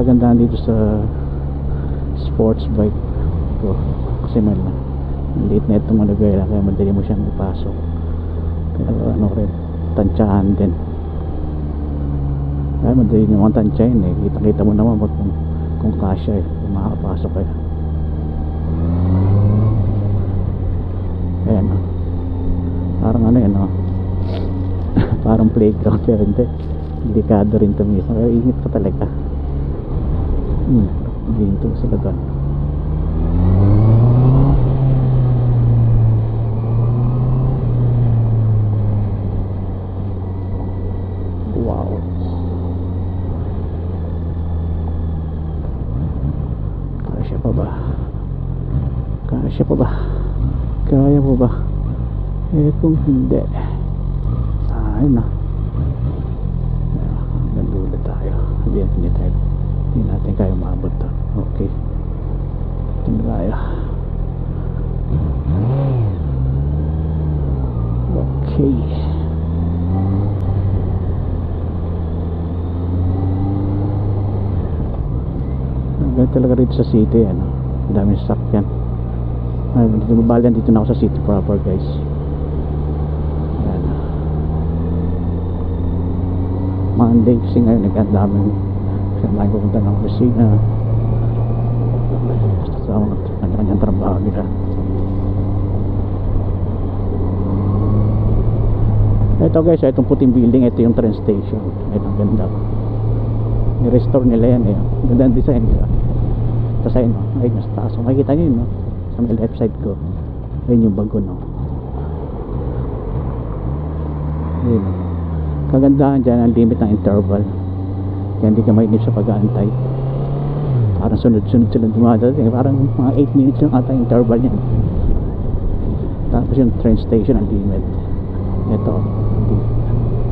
kagandahan dito sa sports bike ko kasi maliit na itong manubela kaya madali mo siyang ipasok. Pero ano rin, tansyahan din. Kaya madali naman tansyahin eh. Kita mo naman kung kasya eh, kung makakapasok eh. Ayan o, parang ano yan o parang playground, pero hindi, delikado rin ito minsan, kaya ingat ka talaga. Ginto sila doon. Wow, kasya pa ba? Kasya pa ba? Kaya mo ba? Eh kung hindi, ayun na, nandula tayo. Hindi natin kaya maabot to. Okay, hindi kaya. Okay, ganun talaga rito sa city, ano, daming sasakyan. Dito mabalian, dito na ako sa city proper, guys. Ayan. Monday kasi ngayon nagkandaming pupunta ng kusina sa kanya-kanyang trabaho nila. Ito guys, itong puting building, ito yung train station. Ito ang ganda, ni-restore nila yan eh. Ganda ang design nila. Tapos ayun, ayun sa taas, makikita nyo yun, no? Sa may left side ko, ayun yung bago, no? Ayun. Kagandahan dyan ang limit ng interval, kaya hindi ka mainip sa pag-aantay. Parang sunod-sunod sila dumadating, parang mga 8 minutes yung ata interval yan. Tapos yung train station ang limit. Ito,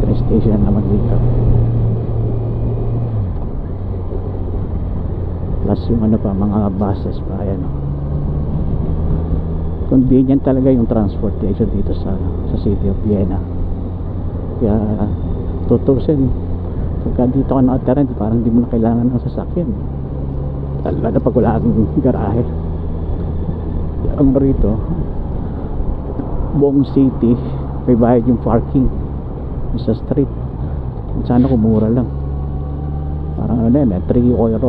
train station naman dito. Plus yung ano pa, mga buses pa, ayan, no? Convenient talaga yung transportation dito sa city of Vienna. Kaya tutusin, pagka dito ka nakatira, parang hindi mo na kailangan ng sasakyan, lalo na pag wala kang garahe. Ang rito, buong city may bayad yung parking sa street. Sana kumura lang, parang ano na yun, 3 euro